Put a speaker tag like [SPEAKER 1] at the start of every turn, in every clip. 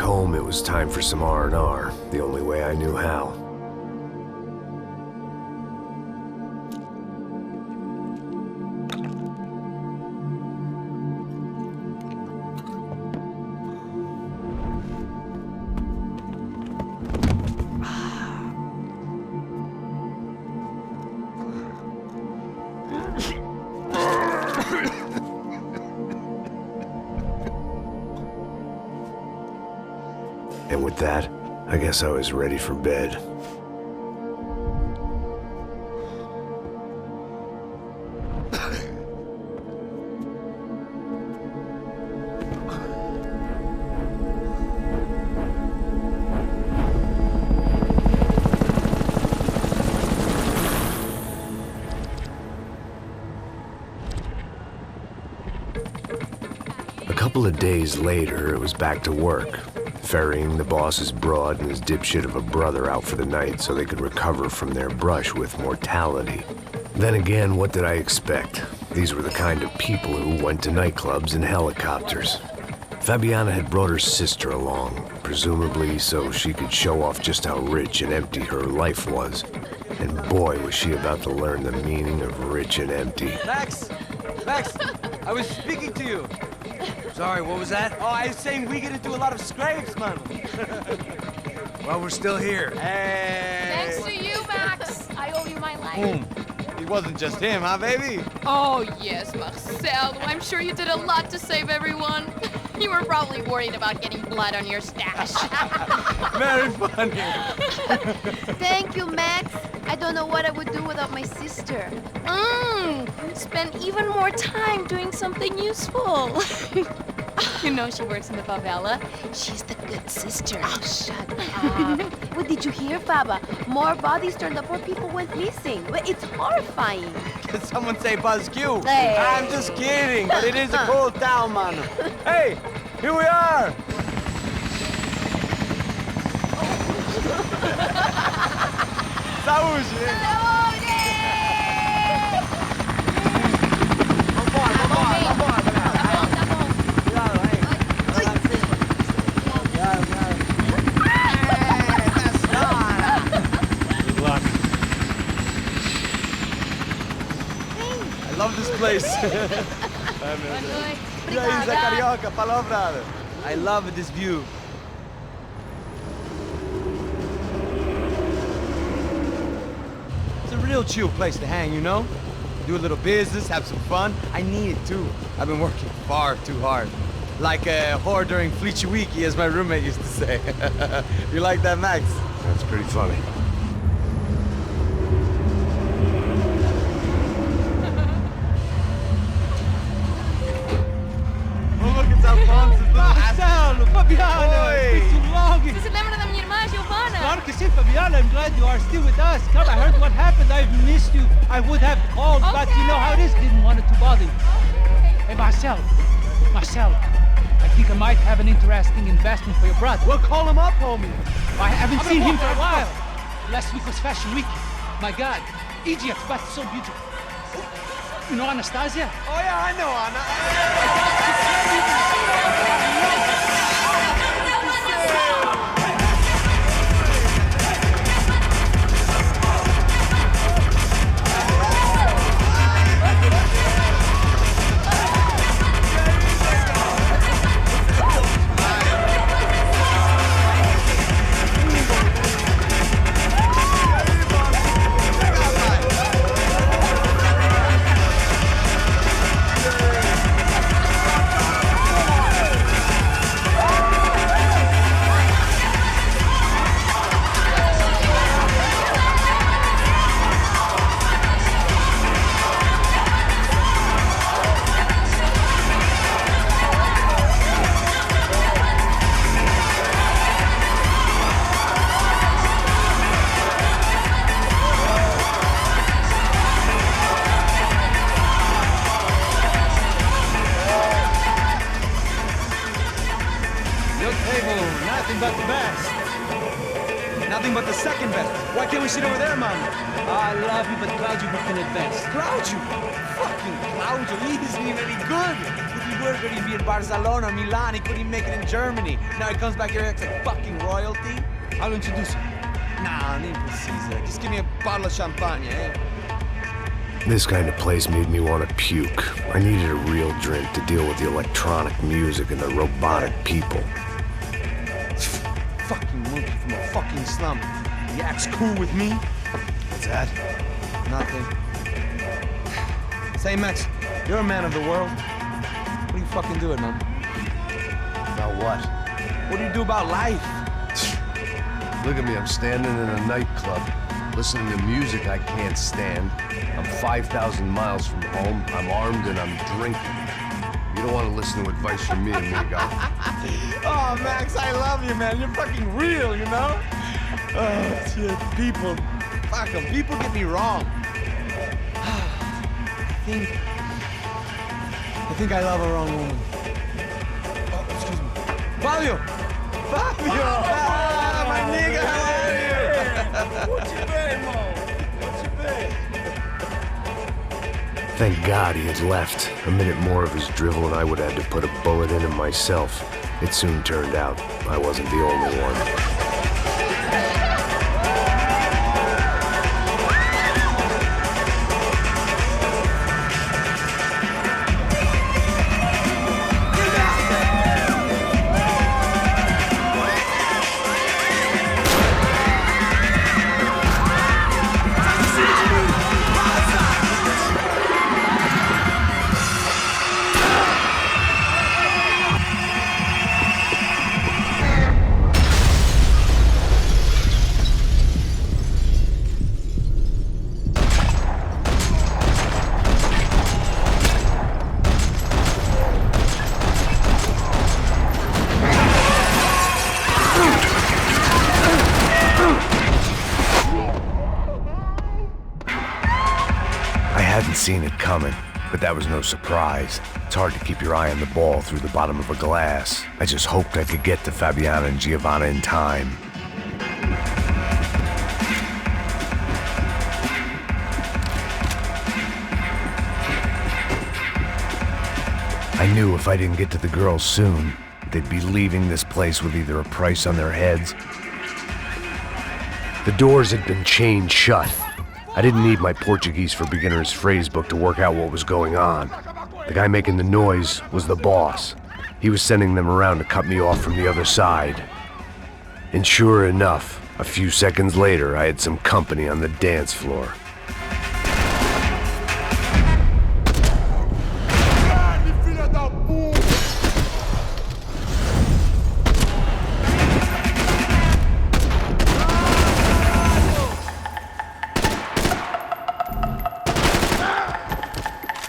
[SPEAKER 1] home, it was time for some R&R, the only way I knew how. And with that, I guess I was ready for bed. A couple of days later, it was back to work. Ferrying the boss's broad and his dipshit of a brother out for the night so they could recover from their brush with mortality. Then again, what did I expect? These were the kind of people who went to nightclubs in helicopters. Fabiana had brought her sister along, presumably so she could show off just how rich and empty her life was. And boy, was she about to learn the meaning of rich and empty.
[SPEAKER 2] Max! Max! I was speaking to you!
[SPEAKER 3] Sorry, what was that?
[SPEAKER 2] Oh, I was saying we gotta do a lot of scrapes, man.
[SPEAKER 3] Well, we're still here.
[SPEAKER 2] Hey!
[SPEAKER 4] Thanks to you, Max. I owe you my life.
[SPEAKER 2] Boom. It wasn't just him, huh, baby?
[SPEAKER 4] Oh, yes, Marcel. I'm sure you did a lot to save everyone. You were probably worried about getting blood on your stash.
[SPEAKER 2] Very funny.
[SPEAKER 5] Thank you, Max. I don't know what I would do without my sister.
[SPEAKER 4] Spend even more time doing something useful. You know she works in the favela. She's the good sister.
[SPEAKER 5] Oh, shut up. What did you hear, Baba? More bodies turned up where people went missing. It's horrifying.
[SPEAKER 2] Did someone say Buzz Q?
[SPEAKER 5] Hey.
[SPEAKER 2] I'm just kidding, but it is a cold town, man. Hey, here we are. Saúde! I love this place. Carioca, palavra. I love this view. It's a real chill place to hang, you know? Do a little business, have some fun. I need it too. I've been working far too hard. Like a whore during Fleechy Weeky, as my roommate used to say. You like that, Max?
[SPEAKER 1] That's pretty funny.
[SPEAKER 6] Marcelo, Fabiana, it's been too long.
[SPEAKER 4] Você se lembra da minha irmã, Giovanna?
[SPEAKER 6] Claro que sim, Fabiana. I'm glad you are still with us. Come, I heard what happened. I've missed you. I would have called, but you know how it is. Didn't want it to bother you. Hey, Marcel, I think I might have an interesting investment for your brother.
[SPEAKER 2] Well, call him up, homie.
[SPEAKER 6] I haven't seen him for a while. Last week was Fashion Week. My God, Egypt, but so beautiful. You know Anastasia?
[SPEAKER 2] Oh yeah, I know Anna. about the second best. Why can't we sit over there, man?
[SPEAKER 6] I love you, but Claudio can advance.
[SPEAKER 2] Claudio! Fucking Claudio, he isn't even any good. If he were good, he'd be in Barcelona, Milan. He couldn't even make it in Germany. Now he comes back here and acts like fucking royalty.
[SPEAKER 6] I'll introduce you.
[SPEAKER 2] Nah, need Caesar. Just give me a bottle of champagne, eh?
[SPEAKER 1] This kind of place made me want to puke. I needed a real drink to deal with the electronic music and the robotic people.
[SPEAKER 2] Fucking monkey from a fucking slum. He acts cool with me.
[SPEAKER 1] What's that?
[SPEAKER 2] Nothing. Say, Max, you're a man of the world. What do you fucking do it, man?
[SPEAKER 1] About what?
[SPEAKER 2] What do you do about life?
[SPEAKER 1] Look at me, I'm standing in a nightclub, listening to music I can't stand. I'm 5,000 miles from home, I'm armed, and I'm drinking. You don't want to listen to advice from me, amigo.
[SPEAKER 2] Oh, Max, I love you, man. You're fucking real, you know? Oh, shit, people. Fuck 'em. People get me wrong. I think I love a wrong woman. Oh, excuse me. Fabio! Fabio! Ah, my nigga, how are you? What's your name, Mo? What's your name?
[SPEAKER 1] Thank God he had left. A minute more of his drivel and I would have had to put a bullet in him myself. It soon turned out I wasn't the only one. Seen it coming, but that was no surprise. It's hard to keep your eye on the ball through the bottom of a glass. I just hoped I could get to Fabiana and Giovanna in time. I knew if I didn't get to the girls soon, they'd be leaving this place with either a price on their heads. The doors had been chained shut. I didn't need my Portuguese for Beginners phrase book to work out what was going on. The guy making the noise was the boss. He was sending them around to cut me off from the other side. And sure enough, a few seconds later, I had some company on the dance floor.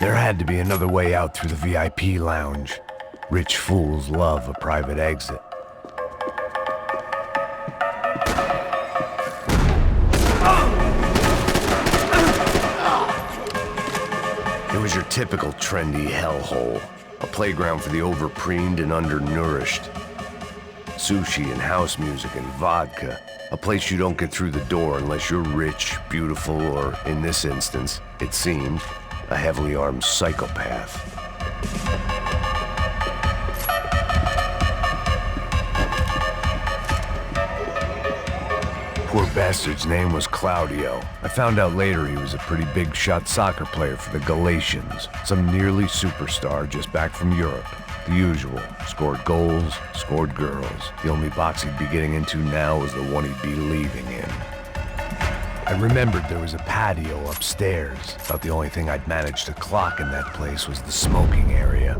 [SPEAKER 1] There had to be another way out through the VIP lounge. Rich fools love a private exit. It was your typical trendy hellhole. A playground for the overpreened and undernourished. Sushi and house music and vodka. A place you don't get through the door unless you're rich, beautiful, or, in this instance, it seemed, a heavily armed psychopath. Poor bastard's name was Claudio. I found out later he was a pretty big shot soccer player for the Galatians, some nearly superstar just back from Europe. The usual. Scored goals, scored girls. The only box he'd be getting into now was the one he'd be leaving in. I remembered there was a patio upstairs. About the only thing I'd managed to clock in that place was the smoking area.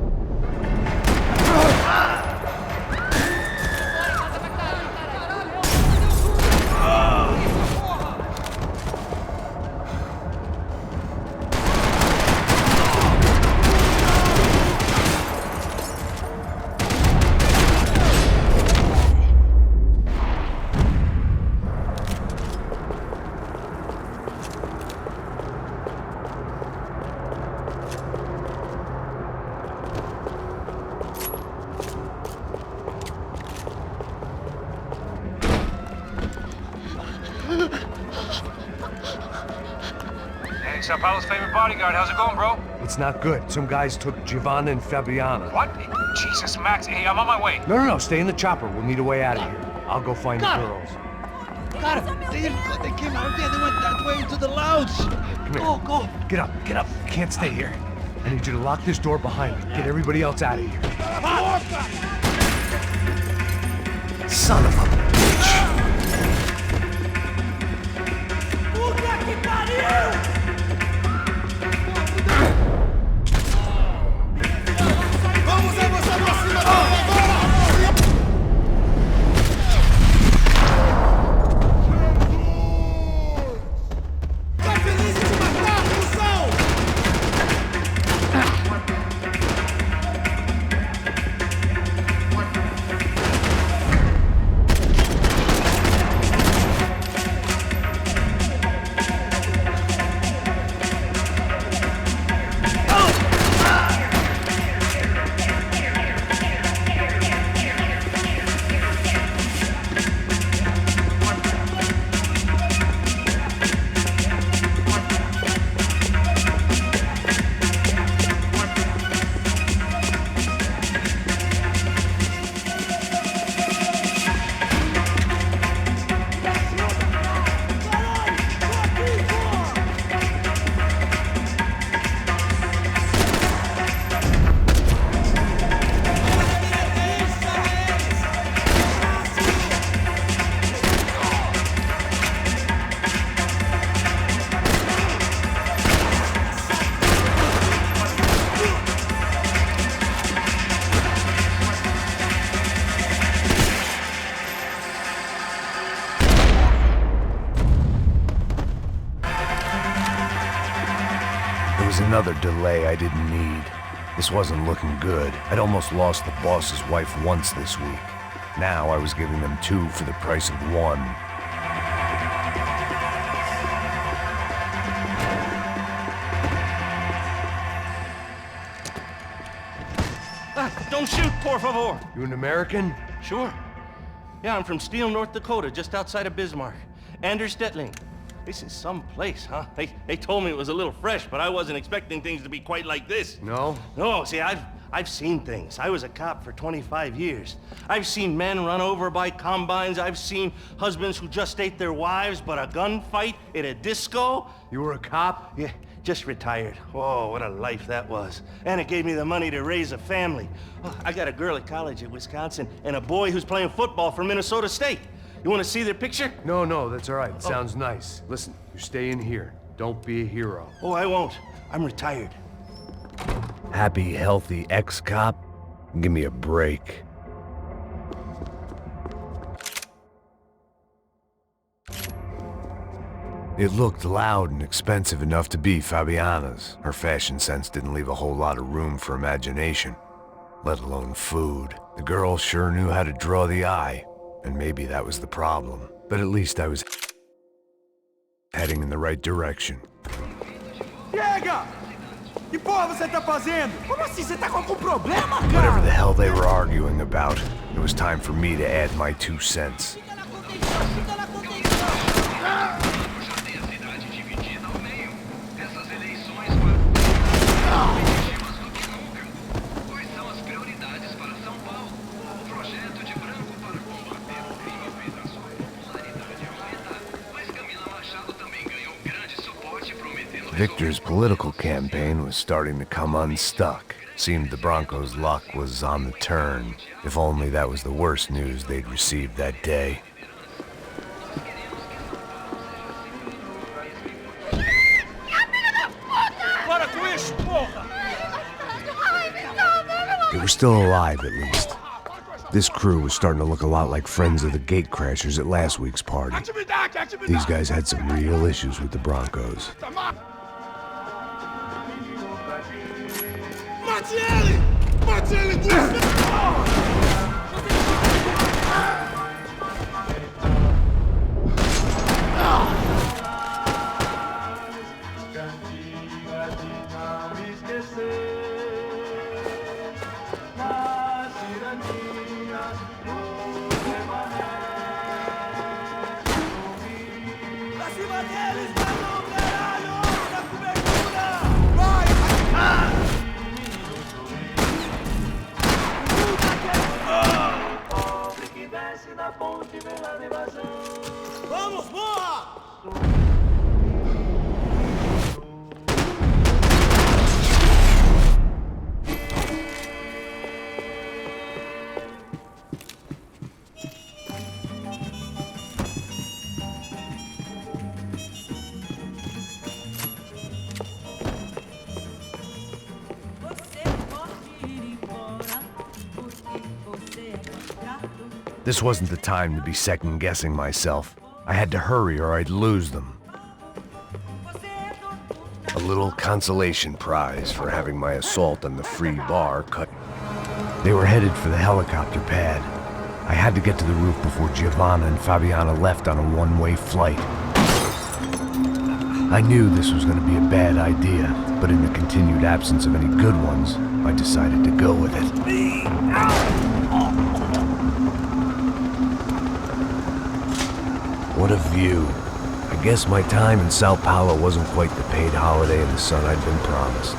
[SPEAKER 3] Sao Paulo's favorite bodyguard. How's it going, bro?
[SPEAKER 1] It's not good. Some guys took Giovanna and Fabiana.
[SPEAKER 3] What? Jesus, Max. Hey, I'm on my way.
[SPEAKER 1] No, stay in the chopper. We'll need a way out of here. I'll go find the girls.
[SPEAKER 6] Got it. They came out there. They went that way into the lounge.
[SPEAKER 1] Come here.
[SPEAKER 6] Go.
[SPEAKER 1] Get up. Can't stay here. I need you to lock this door behind me. Get everybody else out of here. Son of a bitch! Another delay I didn't need. This wasn't looking good. I'd almost lost the boss's wife once this week. Now I was giving them two for the price of one.
[SPEAKER 7] Don't shoot, por favor.
[SPEAKER 1] You an American?
[SPEAKER 7] Sure. Yeah, I'm from Steele, North Dakota, just outside of Bismarck. Anders Detling. This is some place, huh? They told me it was a little fresh, but I wasn't expecting things to be quite like this.
[SPEAKER 1] No?
[SPEAKER 7] No, see, I've seen things. I was a cop for 25 years. I've seen men run over by combines. I've seen husbands who just ate their wives, but a gunfight at a disco.
[SPEAKER 1] You were a cop?
[SPEAKER 7] Yeah, just retired. Oh, what a life that was. And it gave me the money to raise a family. Oh, I got a girl at college at Wisconsin and a boy who's playing football for Minnesota State. You want to see their picture?
[SPEAKER 1] No, that's all right. It sounds nice. Listen, you stay in here. Don't be a hero.
[SPEAKER 7] Oh, I won't. I'm retired.
[SPEAKER 1] Happy, healthy ex-cop? Give me a break. It looked loud and expensive enough to be Fabiana's. Her fashion sense didn't leave a whole lot of room for imagination, let alone food. The girl sure knew how to draw the eye. And maybe that was the problem. But at least I was heading in the right direction.
[SPEAKER 2] Chega! Que porra você tá fazendo? Como assim? Você tá com algum problema, cara?
[SPEAKER 1] Whatever the hell they were arguing about, it was time for me to add my 2 cents. Victor's political campaign was starting to come unstuck. Seemed the Broncos' luck was on the turn. If only that was the worst news they'd received that day. They were still alive, at least. This crew was starting to look a lot like friends of the gatecrashers at last week's party. These guys had some real issues with the Broncos. This wasn't the time to be second-guessing myself. I had to hurry or I'd lose them. A little consolation prize for having my assault on the free bar cut. They were headed for the helicopter pad. I had to get to the roof before Giovanna and Fabiana left on a one-way flight. I knew this was going to be a bad idea, but in the continued absence of any good ones, I decided to go with it. What a view. I guess my time in Sao Paulo wasn't quite the paid holiday in the sun I'd been promised.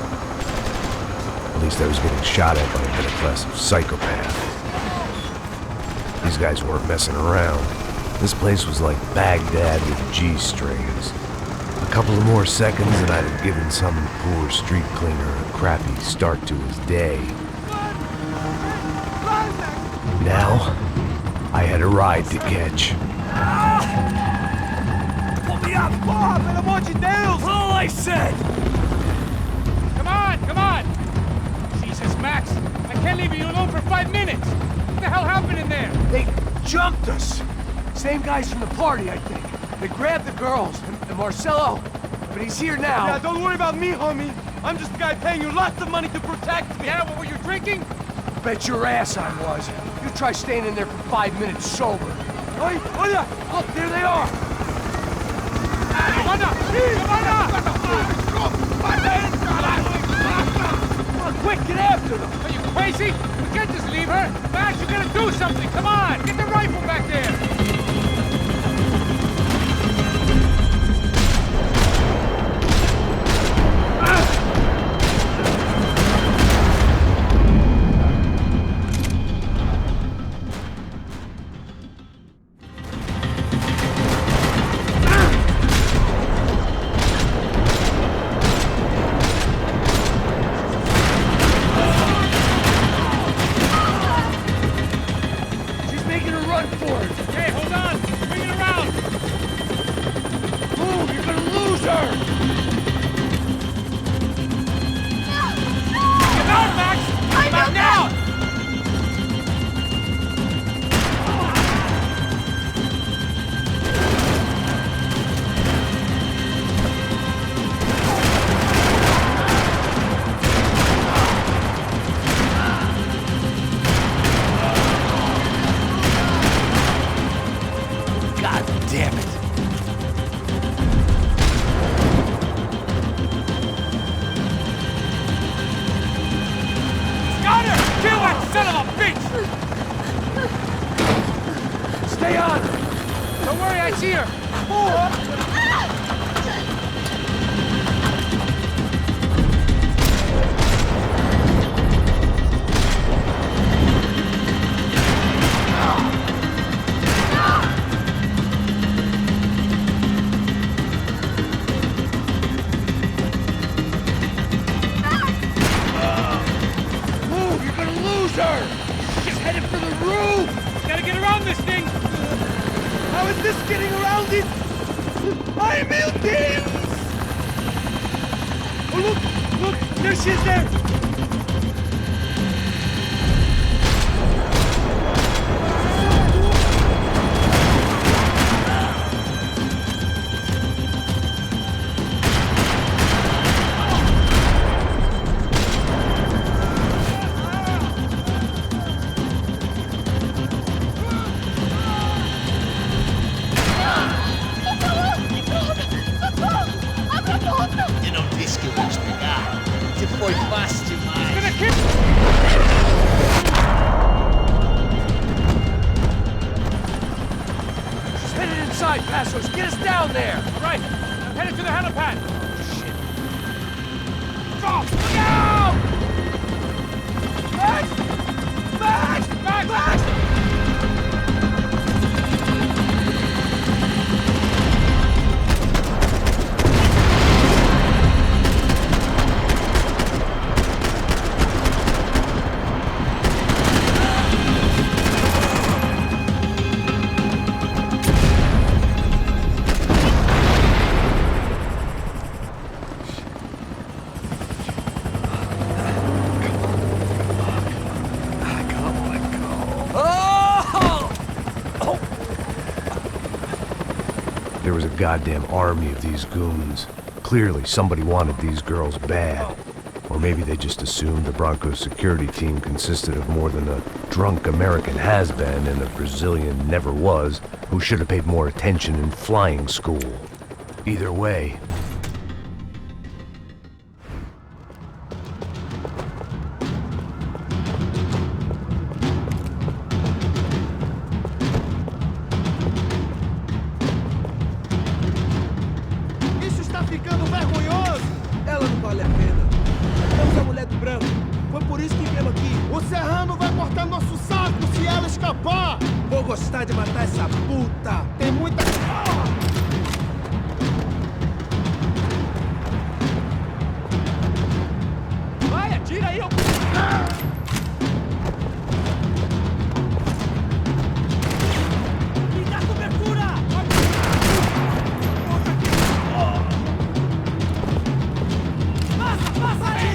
[SPEAKER 1] At least I was getting shot at by a middle-class psychopath. These guys weren't messing around. This place was like Baghdad with G-strings. A couple of more seconds and I'd have given some poor street cleaner a crappy start to his day. Now, I had a ride to catch.
[SPEAKER 8] Pull me up, Bob, and I want you down! All I said!
[SPEAKER 6] Come on! Jesus, Max, I can't leave you alone for 5 minutes! What the hell happened in there?
[SPEAKER 8] They jumped us! Same guys from the party, I think. They grabbed the girls, and Marcelo, but he's here now.
[SPEAKER 2] Yeah, don't worry about me, homie. I'm just a guy paying you lots of money to protect me.
[SPEAKER 6] Yeah, what were you drinking?
[SPEAKER 8] Bet your ass I was. You try staying in there for 5 minutes sober. Oi, look, there they are! Come on, quick, get after them!
[SPEAKER 6] Are you crazy? We can't just leave her! Max, you gotta do something! Come on! Get the rifle back there!
[SPEAKER 8] Get us down there!
[SPEAKER 6] All right, I'm headed to the helipad.
[SPEAKER 8] Shit. Drop! Look out! Max! Max! Max! Max!
[SPEAKER 1] there was a goddamn army of these goons. Clearly, somebody wanted these girls bad. Or maybe they just assumed the Broncos security team consisted of more than a drunk American has-been and a Brazilian never-was who should have paid more attention in flying school. Either way,
[SPEAKER 9] Isso está ficando vergonhoso! Ela não vale a pena. Matamos a mulher do branco. Foi por isso que viemos aqui. O Serrano vai cortar nosso saco se ela escapar! Vou gostar de matar essa puta! Tem muita... Vai, atira aí! Me dá cobertura! Passa aí!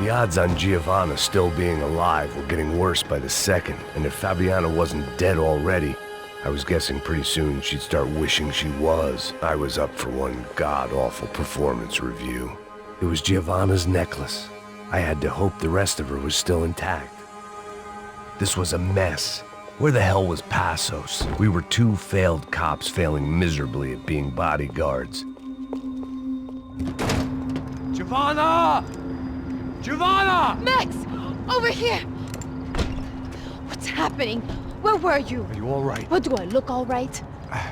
[SPEAKER 1] the odds on Giovanna still being alive were getting worse by the second, and if Fabiana wasn't dead already, I was guessing pretty soon she'd start wishing she was. I was up for one god-awful performance review. It was Giovanna's necklace. I had to hope the rest of her was still intact. This was a mess. Where the hell was Passos? We were two failed cops failing miserably at being bodyguards.
[SPEAKER 8] Giovanna! Giovanna!
[SPEAKER 4] Max! Over here! What's happening? Where were you?
[SPEAKER 8] Are you all right?
[SPEAKER 4] What, do I look all right?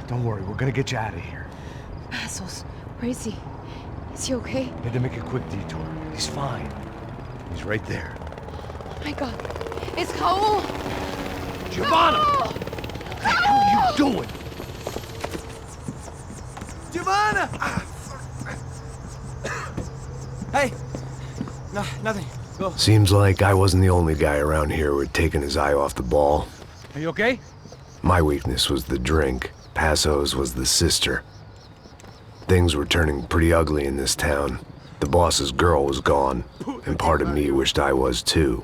[SPEAKER 8] Don't worry, we're gonna get you out of here.
[SPEAKER 4] Passos, where is he? Is he okay?
[SPEAKER 8] Had to make a quick detour. He's fine. He's right there.
[SPEAKER 4] Oh my god. It's Raul!
[SPEAKER 8] Giovanna!
[SPEAKER 4] Raul!
[SPEAKER 8] What the hell are you doing?
[SPEAKER 2] Giovanna! Hey! No, nothing. Go.
[SPEAKER 1] Seems like I wasn't the only guy around here who had taken his eye off the ball.
[SPEAKER 6] Are you okay?
[SPEAKER 1] My weakness was the drink. Passos was the sister. Things were turning pretty ugly in this town. The boss's girl was gone, and part of me wished I was too.